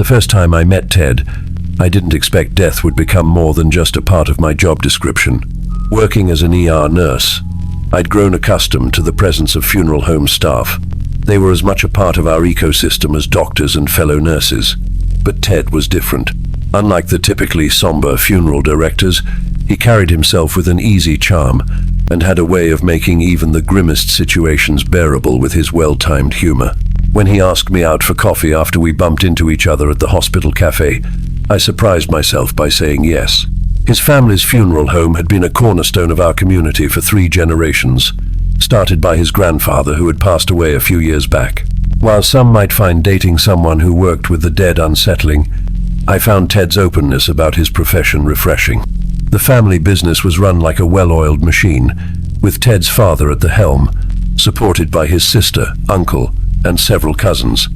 The first time I met Ted, I didn't expect death would become more than just a part of my job description. Working as an ER nurse, I'd grown accustomed to the presence of funeral home staff. They were as much a part of our ecosystem as doctors and fellow nurses. But Ted was different. Unlike the typically somber funeral directors, he carried himself with an easy charm and had a way of making even the grimmest situations bearable with his well-timed humor. When he asked me out for coffee after we bumped into each other at the hospital cafe, I surprised myself by saying yes. His family's funeral home had been a cornerstone of our community for 3 generations, started by his grandfather who had passed away a few years back. While some might find dating someone who worked with the dead unsettling, I found Ted's openness about his profession refreshing. The family business was run like a well-oiled machine, with Ted's father at the helm, supported by his sister, uncle, and several cousins.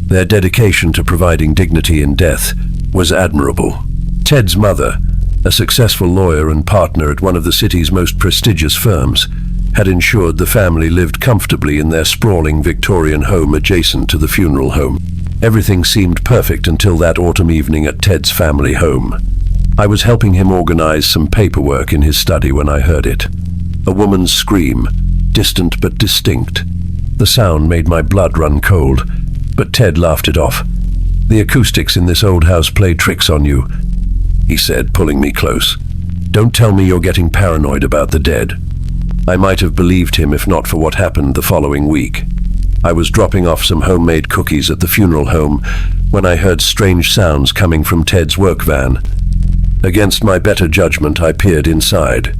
Their dedication to providing dignity in death was admirable. Ted's mother, a successful lawyer and partner at one of the city's most prestigious firms, had ensured the family lived comfortably in their sprawling Victorian home adjacent to the funeral home. Everything seemed perfect until that autumn evening at Ted's family home. I was helping him organize some paperwork in his study when I heard it. A woman's scream, distant but distinct. The sound made my blood run cold, but Ted laughed it off. "The acoustics in this old house play tricks on you," he said, pulling me close. "Don't tell me you're getting paranoid about the dead." I might have believed him if not for what happened the following week. I was dropping off some homemade cookies at the funeral home when I heard strange sounds coming from Ted's work van. Against my better judgment, I peered inside.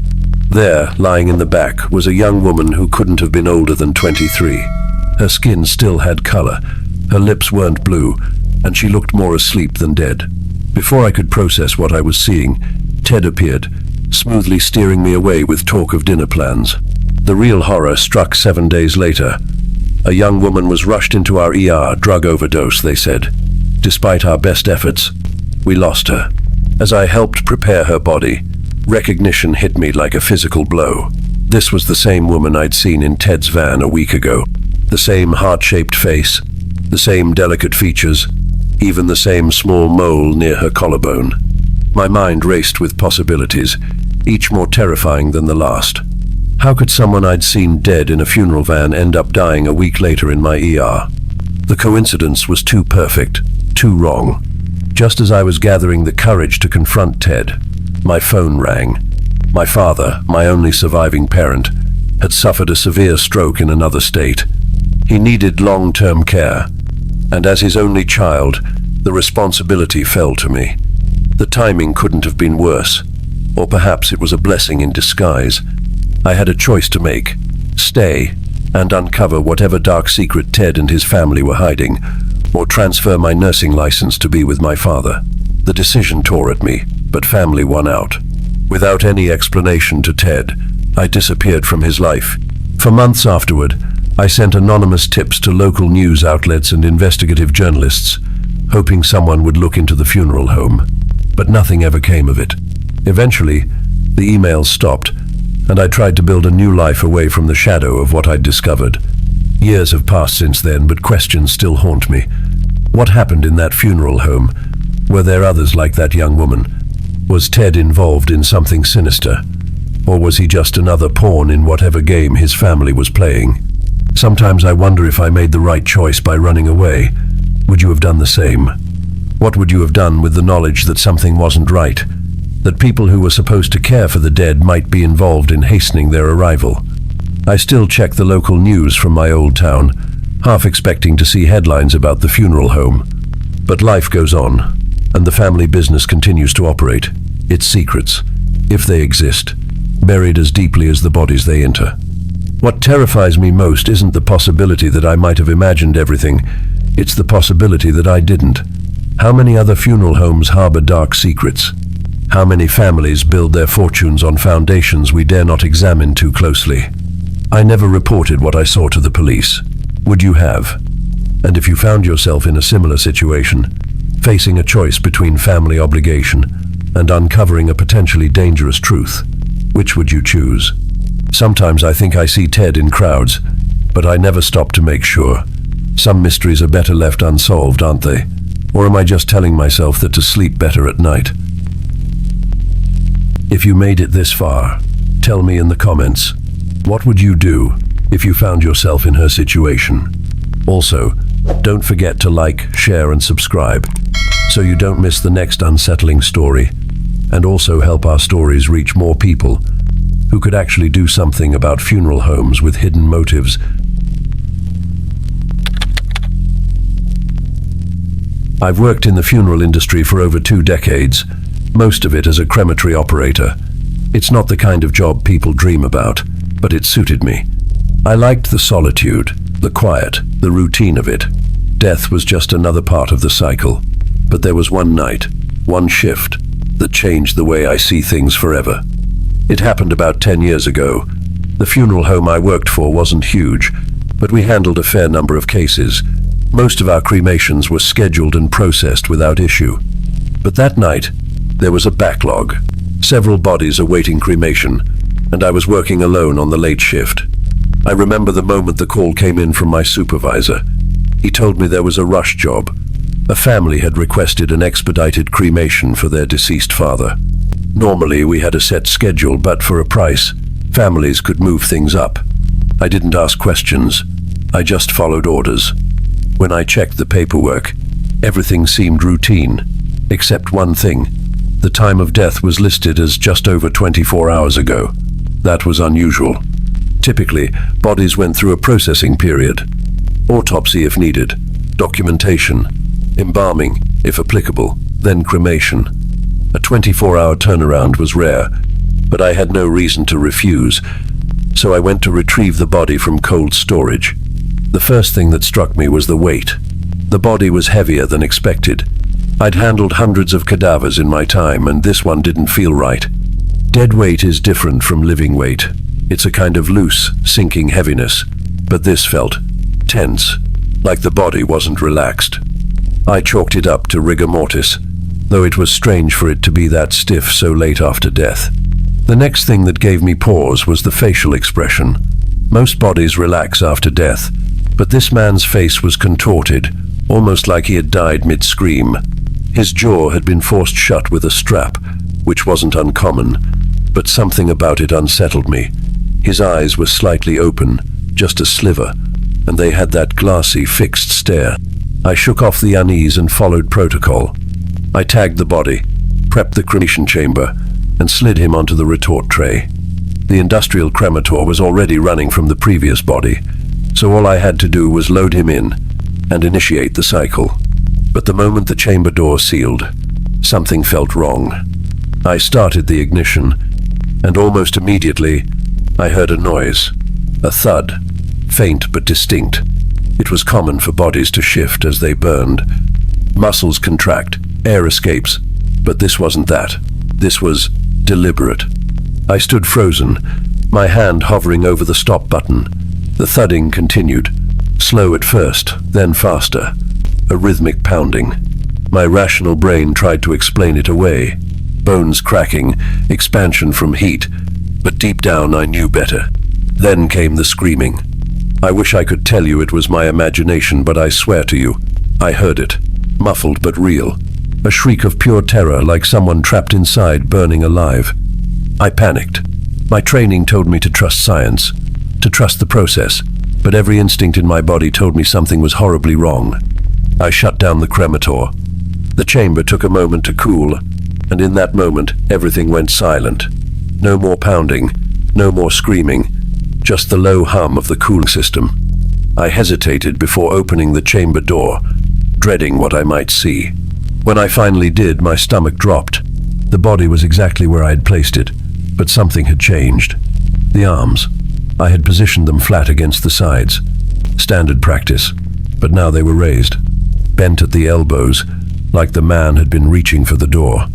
There, lying in the back, was a young woman who couldn't have been older than 23. Her skin still had color, her lips weren't blue, and she looked more asleep than dead. Before I could process what I was seeing, Ted appeared, smoothly steering me away with talk of dinner plans. The real horror struck 7 days later. A young woman was rushed into our ER, drug overdose, they said. Despite our best efforts, we lost her. As I helped prepare her body, recognition hit me like a physical blow. This was the same woman I'd seen in Ted's van a week ago. The same heart-shaped face, the same delicate features, even the same small mole near her collarbone. My mind raced with possibilities, each more terrifying than the last. How could someone I'd seen dead in a funeral van end up dying a week later in my ER? The coincidence was too perfect, too wrong. Just as I was gathering the courage to confront Ted, my phone rang. My father, my only surviving parent, had suffered a severe stroke in another state. He needed long-term care, and as his only child, the responsibility fell to me. The timing couldn't have been worse, or perhaps it was a blessing in disguise. I had a choice to make: stay and uncover whatever dark secret Ted and his family were hiding, or transfer my nursing license to be with my father. The decision tore at me, but family won out. Without any explanation to Ted, I disappeared from his life. For months afterward, I sent anonymous tips to local news outlets and investigative journalists, hoping someone would look into the funeral home. But nothing ever came of it. Eventually, the emails stopped, and I tried to build a new life away from the shadow of what I'd discovered. Years have passed since then, but questions still haunt me. What happened in that funeral home? Were there others like that young woman? Was Ted involved in something sinister? Or was he just another pawn in whatever game his family was playing? Sometimes I wonder if I made the right choice by running away. Would you have done the same? What would you have done with the knowledge that something wasn't right? That people who were supposed to care for the dead might be involved in hastening their arrival? I still check the local news from my old town, half expecting to see headlines about the funeral home. But life goes on, and the family business continues to operate. Its secrets, if they exist, buried as deeply as the bodies they enter. What terrifies me most isn't the possibility that I might have imagined everything, it's the possibility that I didn't. How many other funeral homes harbor dark secrets? How many families build their fortunes on foundations we dare not examine too closely? I never reported what I saw to the police. Would you have? And if you found yourself in a similar situation, facing a choice between family obligation and uncovering a potentially dangerous truth, which would you choose? Sometimes I think I see Ted in crowds, but I never stop to make sure. Some mysteries are better left unsolved, aren't they? Or am I just telling myself that to sleep better at night? If you made it this far, tell me in the comments, what would you do if you found yourself in her situation? Also, don't forget to like, share and subscribe so you don't miss the next unsettling story, and also help our stories reach more people who could actually do something about funeral homes with hidden motives. I've worked in the funeral industry for over 2 decades, most of it as a crematory operator. It's not the kind of job people dream about, but it suited me. I liked the solitude, the quiet, the routine of it. Death was just another part of the cycle. But there was one night, one shift, that changed the way I see things forever. It happened about 10 years ago. The funeral home I worked for wasn't huge, but we handled a fair number of cases. Most of our cremations were scheduled and processed without issue. But that night, there was a backlog. Several bodies awaiting cremation, and I was working alone on the late shift. I remember the moment the call came in from my supervisor. He told me there was a rush job. A family had requested an expedited cremation for their deceased father. Normally, we had a set schedule, but for a price, families could move things up. I didn't ask questions. I just followed orders. When I checked the paperwork, everything seemed routine, except one thing. The time of death was listed as just over 24 hours ago. That was unusual. Typically, bodies went through a processing period. Autopsy if needed, documentation, embalming if applicable, then cremation. A 24-hour turnaround was rare, but I had no reason to refuse, so I went to retrieve the body from cold storage. The first thing that struck me was the weight. The body was heavier than expected. I'd handled hundreds of cadavers in my time, and this one didn't feel right. Dead weight is different from living weight. It's a kind of loose, sinking heaviness, but this felt tense, like the body wasn't relaxed. I chalked it up to rigor mortis, though it was strange for it to be that stiff so late after death. The next thing that gave me pause was the facial expression. Most bodies relax after death, but this man's face was contorted, almost like he had died mid-scream. His jaw had been forced shut with a strap, which wasn't uncommon, but something about it unsettled me. His eyes were slightly open, just a sliver, and they had that glassy, fixed stare. I shook off the unease and followed protocol. I tagged the body, prepped the cremation chamber, and slid him onto the retort tray. The industrial cremator was already running from the previous body, so all I had to do was load him in and initiate the cycle. But the moment the chamber door sealed, something felt wrong. I started the ignition, and almost immediately, I heard a noise, a thud, faint but distinct. It was common for bodies to shift as they burned. Muscles contract, air escapes, but this wasn't that. This was deliberate. I stood frozen, my hand hovering over the stop button. The thudding continued, slow at first, then faster, a rhythmic pounding. My rational brain tried to explain it away. Bones cracking, expansion from heat, but deep down I knew better. Then came the screaming. I wish I could tell you it was my imagination, but I swear to you, I heard it, muffled but real. A shriek of pure terror, like someone trapped inside, burning alive. I panicked. My training told me to trust science, to trust the process, but every instinct in my body told me something was horribly wrong. I shut down the cremator. The chamber took a moment to cool, and in that moment, everything went silent. No more pounding, no more screaming, just the low hum of the cooling system. I hesitated before opening the chamber door, dreading what I might see. When I finally did, my stomach dropped. The body was exactly where I had placed it, but something had changed. The arms. I had positioned them flat against the sides. Standard practice, but now they were raised, bent at the elbows, like the man had been reaching for the door.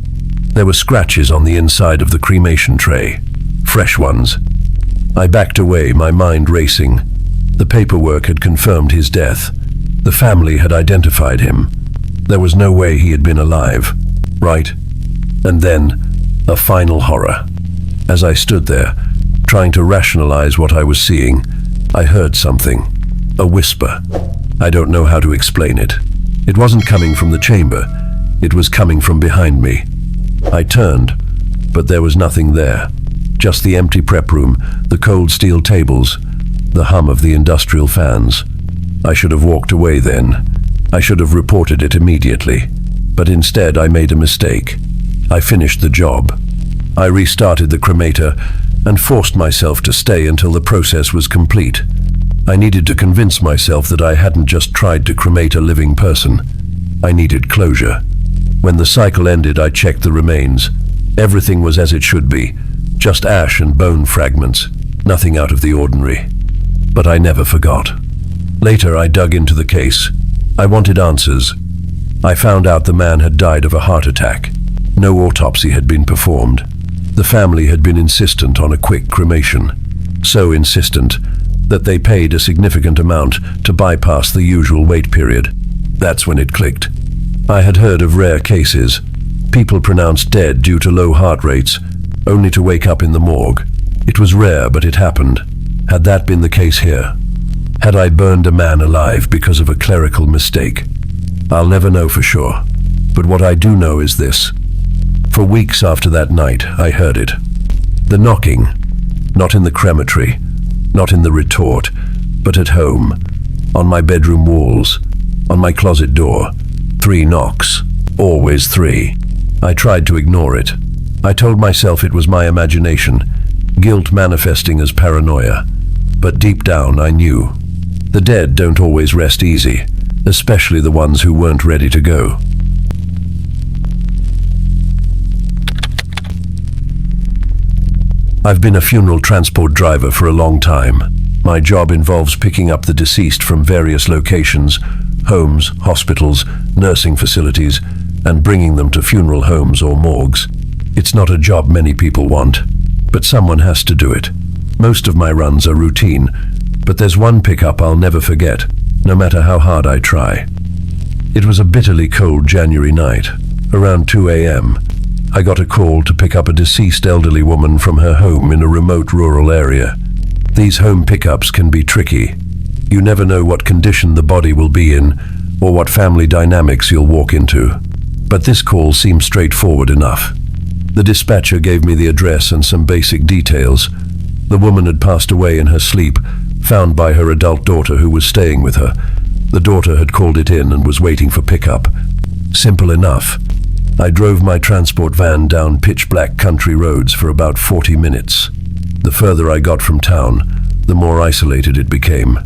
There were scratches on the inside of the cremation tray, fresh ones. I backed away, my mind racing. The paperwork had confirmed his death. The family had identified him. There was no way he had been alive, right? And then, a final horror. As I stood there, trying to rationalize what I was seeing, I heard something. A whisper. I don't know how to explain it. It wasn't coming from the chamber. It was coming from behind me. I turned, but there was nothing there. Just the empty prep room, the cold steel tables, the hum of the industrial fans. I should have walked away then. I should have reported it immediately. But instead I made a mistake. I finished the job. I restarted the cremator and forced myself to stay until the process was complete. I needed to convince myself that I hadn't just tried to cremate a living person. I needed closure. When the cycle ended, I checked the remains. Everything was as it should be, just ash and bone fragments, nothing out of the ordinary. But I never forgot. Later, I dug into the case. I wanted answers. I found out the man had died of a heart attack. No autopsy had been performed. The family had been insistent on a quick cremation. So insistent that they paid a significant amount to bypass the usual wait period. That's when it clicked. I had heard of rare cases, people pronounced dead due to low heart rates, only to wake up in the morgue. It was rare, but it happened. Had that been the case here? Had I burned a man alive because of a clerical mistake? I'll never know for sure. But what I do know is this. For weeks after that night, I heard it. The knocking, not in the crematory, not in the retort, but at home, on my bedroom walls, on my closet door. 3 knocks, always 3. I tried to ignore it. I told myself it was my imagination, guilt manifesting as paranoia. But deep down, I knew. The dead don't always rest easy, especially the ones who weren't ready to go. I've been a funeral transport driver for a long time. My job involves picking up the deceased from various locations, homes, hospitals, nursing facilities, and bringing them to funeral homes or morgues. It's not a job many people want, but someone has to do it. Most of my runs are routine, but there's one pickup I'll never forget, no matter how hard I try. It was a bitterly cold January night. Around 2 a.m., I got a call to pick up a deceased elderly woman from her home in a remote rural area. These home pickups can be tricky. You never know what condition the body will be in or what family dynamics you'll walk into. But this call seemed straightforward enough. The dispatcher gave me the address and some basic details. The woman had passed away in her sleep, found by her adult daughter who was staying with her. The daughter had called it in and was waiting for pickup. Simple enough. I drove my transport van down pitch-black country roads for about 40 minutes. The further I got from town, the more isolated it became.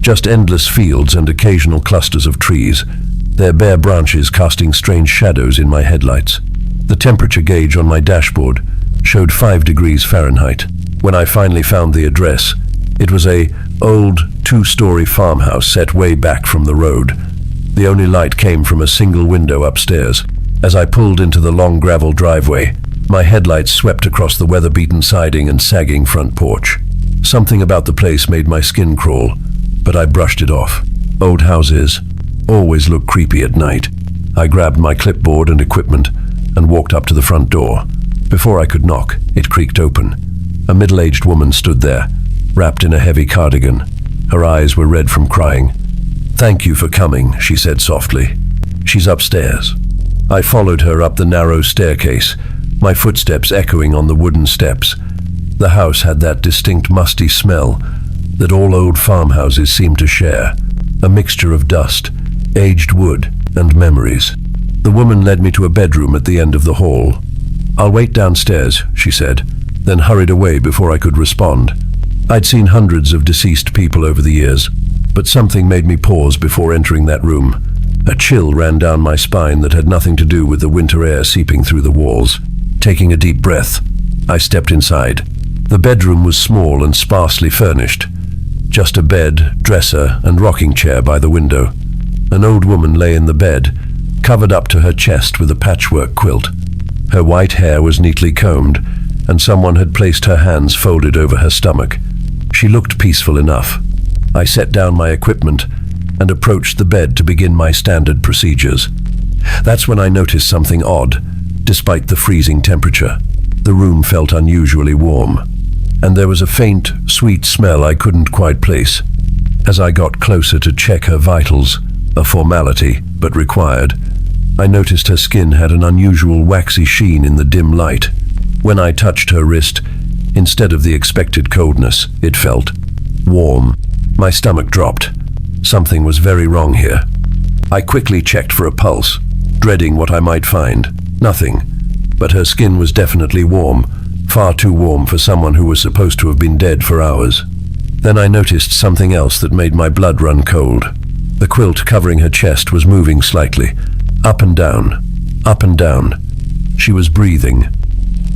Just endless fields and occasional clusters of trees, their bare branches casting strange shadows in my headlights. The temperature gauge on my dashboard showed 5 degrees Fahrenheit. When I finally found the address, it was a old 2-story farmhouse set way back from the road. The only light came from a single window upstairs. As I pulled into the long gravel driveway, my headlights swept across the weather-beaten siding and sagging front porch. Something about the place made my skin crawl, but I brushed it off. Old houses always look creepy at night. I grabbed my clipboard and equipment and walked up to the front door. Before I could knock, it creaked open. A middle-aged woman stood there, wrapped in a heavy cardigan. Her eyes were red from crying. "Thank you for coming," she said softly. "She's upstairs." I followed her up the narrow staircase, my footsteps echoing on the wooden steps. The house had that distinct musty smell that all old farmhouses seem to share, a mixture of dust, aged wood, and memories. The woman led me to a bedroom at the end of the hall. "I'll wait downstairs," she said, then hurried away before I could respond. I'd seen hundreds of deceased people over the years, but something made me pause before entering that room. A chill ran down my spine that had nothing to do with the winter air seeping through the walls. Taking a deep breath, I stepped inside. The bedroom was small and sparsely furnished. Just a bed, dresser, and rocking chair by the window. An old woman lay in the bed, covered up to her chest with a patchwork quilt. Her white hair was neatly combed, and someone had placed her hands folded over her stomach. She looked peaceful enough. I set down my equipment and approached the bed to begin my standard procedures. That's when I noticed something odd. Despite the freezing temperature, the room felt unusually warm, and there was a faint, sweet smell I couldn't quite place. As I got closer to check her vitals, A formality, but required. I noticed her skin had an unusual waxy sheen in the dim light. When I touched her wrist, instead of the expected coldness, it felt warm. My stomach dropped. Something was very wrong here. I quickly checked for a pulse, dreading what I might find. Nothing. But her skin was definitely warm, far too warm for someone who was supposed to have been dead for hours. Then I noticed something else that made my blood run cold. The quilt covering her chest was moving slightly, up and down, up and down. She was breathing.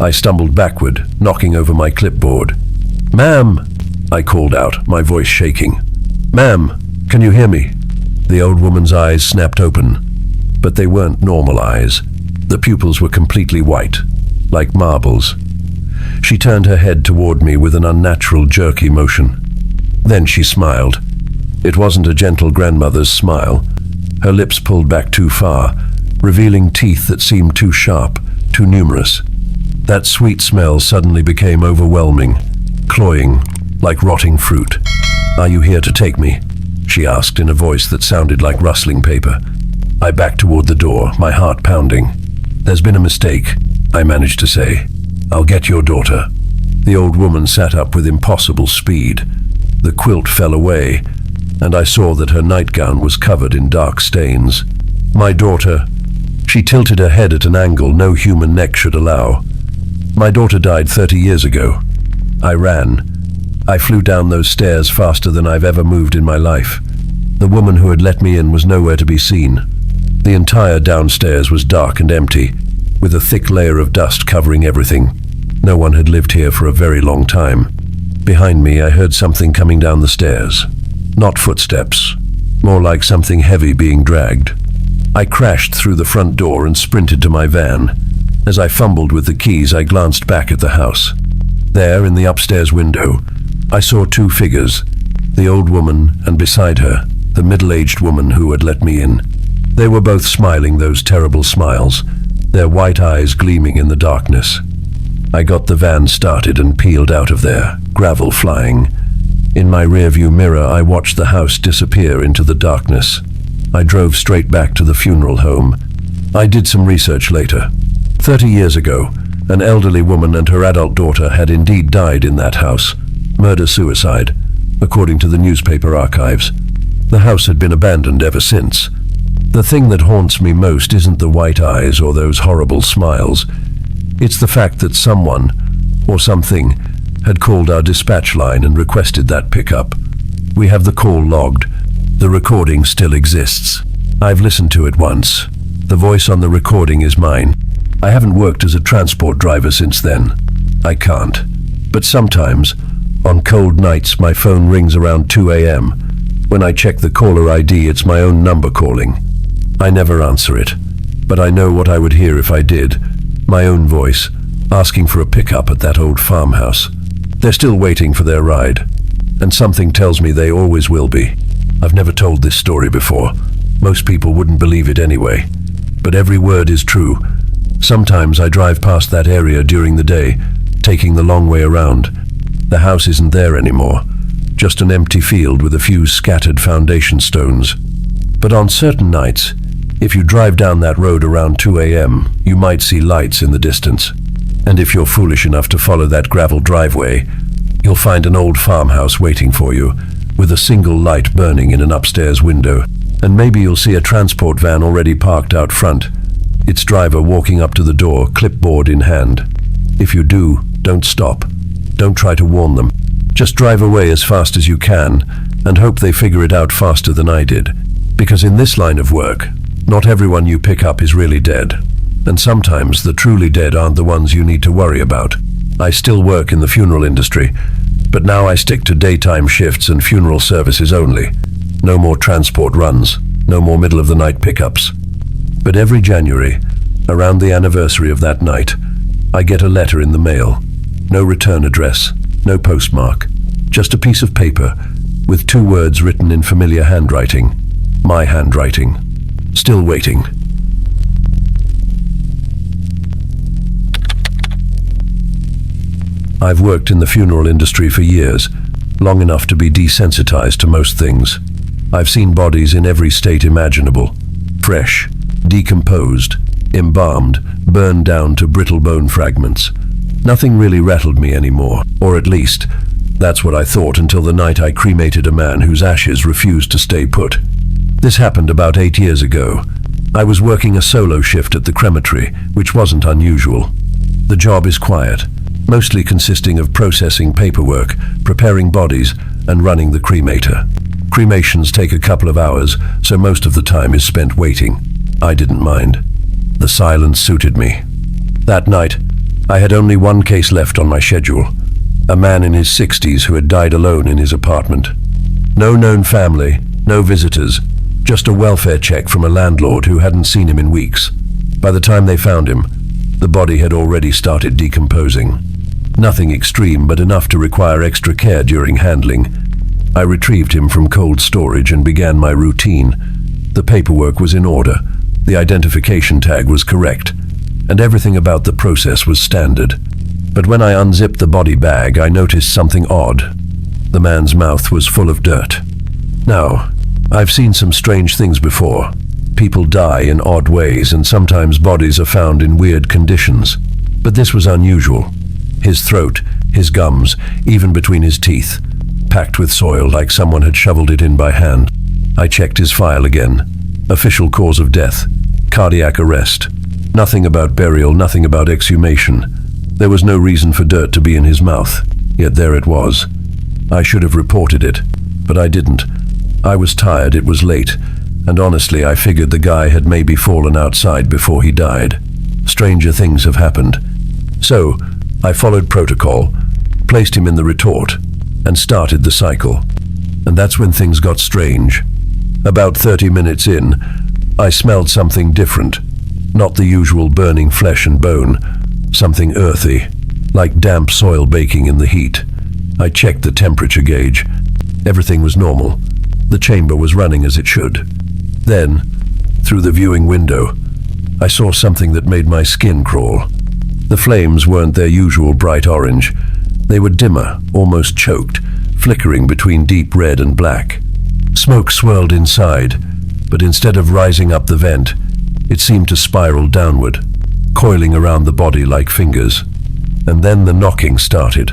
I stumbled backward, knocking over my clipboard. "Ma'am!" I called out, my voice shaking. "Ma'am, can you hear me?" The old woman's eyes snapped open, but they weren't normal eyes. The pupils were completely white, like marbles. She turned her head toward me with an unnatural, jerky motion. Then she smiled. It wasn't a gentle grandmother's smile. Her lips pulled back too far, revealing teeth that seemed too sharp, too numerous. That sweet smell suddenly became overwhelming, cloying, like rotting fruit. "Are you here to take me?" she asked in a voice that sounded like rustling paper. I backed toward the door, my heart pounding. "There's been a mistake," I managed to say. "I'll get your daughter." The old woman sat up with impossible speed. The quilt fell away, and I saw that her nightgown was covered in dark stains. "My daughter." She tilted her head at an angle no human neck should allow. "My daughter died 30 years ago. I ran. I flew down those stairs faster than I've ever moved in my life. The woman who had let me in was nowhere to be seen. The entire downstairs was dark and empty, with a thick layer of dust covering everything. No one had lived here for a very long time. Behind me, I heard something coming down the stairs. Not footsteps, more like something heavy being dragged. I crashed through the front door and sprinted to my van. As I fumbled with the keys, I glanced back at the house. There, in the upstairs window, I saw two figures, the old woman and beside her, the middle-aged woman who had let me in. They were both smiling those terrible smiles, their white eyes gleaming in the darkness. I got the van started and peeled out of there, gravel flying. In my rearview mirror, I watched the house disappear into the darkness. I drove straight back to the funeral home. I did some research later. 30 years ago, an elderly woman and her adult daughter had indeed died in that house. Murder-suicide, according to the newspaper archives. The house had been abandoned ever since. The thing that haunts me most isn't the white eyes or those horrible smiles. It's the fact that someone, or something, had called our dispatch line and requested that pickup. We have the call logged. The recording still exists. I've listened to it once. The voice on the recording is mine. I haven't worked as a transport driver since then. I can't. But sometimes, on cold nights, my phone rings around 2 a.m. When I check the caller ID, it's my own number calling. I never answer it, but I know what I would hear if I did. My own voice, asking for a pickup at that old farmhouse. They're still waiting for their ride, and something tells me they always will be. I've never told this story before. Most people wouldn't believe it anyway, but every word is true. Sometimes I drive past that area during the day, taking the long way around. The house isn't there anymore, just an empty field with a few scattered foundation stones. But on certain nights, if you drive down that road around 2 a.m., you might see lights in the distance. And if you're foolish enough to follow that gravel driveway, you'll find an old farmhouse waiting for you, with a single light burning in an upstairs window. And maybe you'll see a transport van already parked out front, its driver walking up to the door, clipboard in hand. If you do, don't stop. Don't try to warn them. Just drive away as fast as you can, and hope they figure it out faster than I did. Because in this line of work, not everyone you pick up is really dead. And sometimes the truly dead aren't the ones you need to worry about. I still work in the funeral industry, but now I stick to daytime shifts and funeral services only. No more transport runs, no more middle-of-the-night pickups. But every January, around the anniversary of that night, I get a letter in the mail. No return address, no postmark, just a piece of paper with 2 words written in familiar handwriting. My handwriting. Still waiting. I've worked in the funeral industry for years, long enough to be desensitized to most things. I've seen bodies in every state imaginable. Fresh, decomposed, embalmed, burned down to brittle bone fragments. Nothing really rattled me anymore, or at least, that's what I thought until the night I cremated a man whose ashes refused to stay put. This happened about 8 years ago. I was working a solo shift at the Crematory, which wasn't unusual. The job is quiet, mostly consisting of processing paperwork, preparing bodies, and running the cremator. Cremations take a couple of hours, so most of the time is spent waiting. I didn't mind. The silence suited me. That night, I had only one case left on my schedule. A man in his 60s who had died alone in his apartment. No known family, no visitors, just a welfare check from a landlord who hadn't seen him in weeks. By the time they found him, the body had already started decomposing. Nothing extreme, but enough to require extra care during handling. I retrieved him from cold storage and began my routine. The paperwork was in order, the identification tag was correct, and everything about the process was standard. But when I unzipped the body bag, I noticed something odd. The man's mouth was full of dirt. Now, I've seen some strange things before. People die in odd ways, and sometimes bodies are found in weird conditions. But this was unusual. His throat, his gums, even between his teeth, packed with soil like someone had shoveled it in by hand. I checked his file again. Official cause of death, cardiac arrest. Nothing about burial, nothing about exhumation. There was no reason for dirt to be in his mouth, yet there it was. I should have reported it, but I didn't. I was tired, it was late, and honestly I figured the guy had maybe fallen outside before he died. Stranger things have happened. So, I followed protocol, placed him in the retort, and started the cycle. And that's when things got strange. About 30 minutes in, I smelled something different. Not the usual burning flesh and bone, something earthy, like damp soil baking in the heat. I checked the temperature gauge. Everything was normal. The chamber was running as it should. Then, through the viewing window, I saw something that made my skin crawl. The flames weren't their usual bright orange. They were dimmer, almost choked, flickering between deep red and black. Smoke swirled inside, but instead of rising up the vent, it seemed to spiral downward, coiling around the body like fingers. And then the knocking started.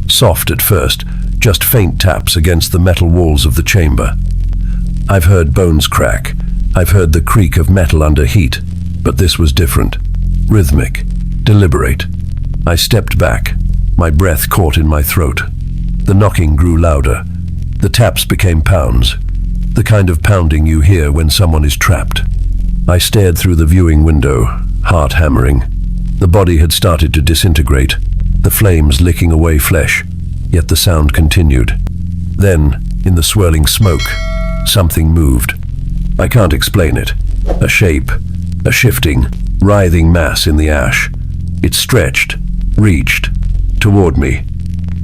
Soft at first, just faint taps against the metal walls of the chamber. I've heard bones crack. I've heard the creak of metal under heat, but this was different. Rhythmic, deliberate. I stepped back, my breath caught in my throat. The knocking grew louder. The taps became pounds, the kind of pounding you hear when someone is trapped. I stared through the viewing window, heart hammering. The body had started to disintegrate, the flames licking away flesh, yet the sound continued. Then, in the swirling smoke, something moved. I can't explain it. A shape, a shifting, writhing mass in the ash. It stretched, reached, toward me.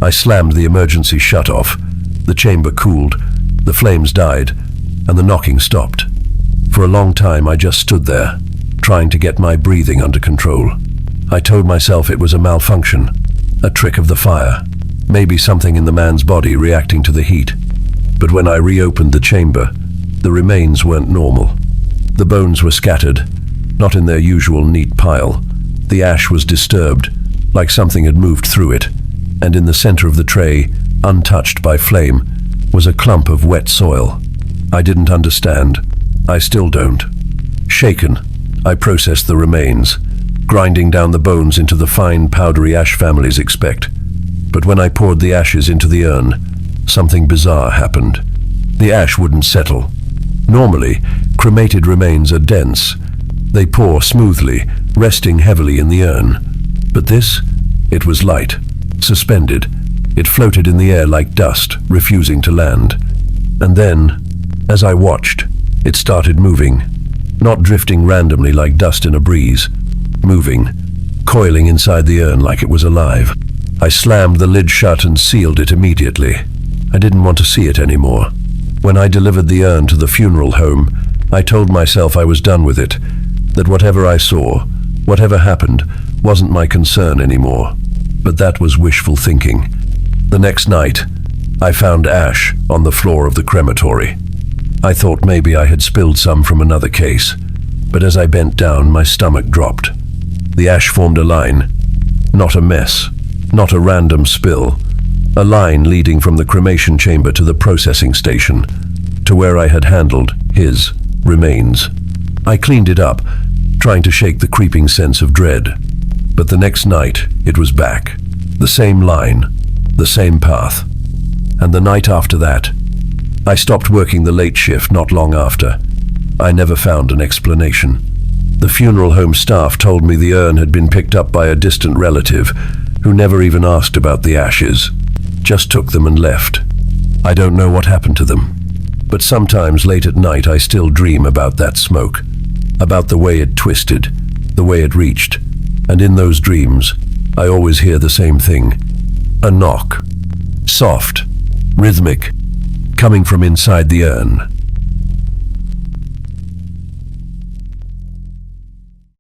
I slammed the emergency shut-off. The chamber cooled, the flames died, and the knocking stopped. For a long time I just stood there, trying to get my breathing under control. I told myself it was a malfunction, a trick of the fire, maybe something in the man's body reacting to the heat. But when I reopened the chamber, the remains weren't normal. The bones were scattered, not in their usual neat pile. The ash was disturbed, like something had moved through it, and in the center of the tray, untouched by flame, was a clump of wet soil. I didn't understand. I still don't. Shaken, I processed the remains, grinding down the bones into the fine, powdery ash families expect. But when I poured the ashes into the urn, something bizarre happened. The ash wouldn't settle. Normally, cremated remains are dense. They pour smoothly, resting heavily in the urn. But this, it was light, suspended. It floated in the air like dust, refusing to land. And then, as I watched, it started moving, not drifting randomly like dust in a breeze. Moving, coiling inside the urn like it was alive. I slammed the lid shut and sealed it immediately. I didn't want to see it anymore. When I delivered the urn to the funeral home, I told myself I was done with it, that whatever I saw, whatever happened, wasn't my concern anymore. But that was wishful thinking. The next night, I found ash on the floor of the crematory. I thought maybe I had spilled some from another case, but as I bent down, my stomach dropped. The ash formed a line, not a mess, not a random spill, a line leading from the cremation chamber to the processing station, to where I had handled his remains. I cleaned it up, trying to shake the creeping sense of dread. But the next night, it was back. The same line, the same path. And the night after that, I stopped working the late shift not long after. I never found an explanation. The funeral home staff told me the urn had been picked up by a distant relative who never even asked about the ashes, just took them and left. I don't know what happened to them, but sometimes late at night I still dream about that smoke, about the way it twisted, the way it reached, and in those dreams, I always hear the same thing. A knock. Soft, rhythmic, coming from inside the urn.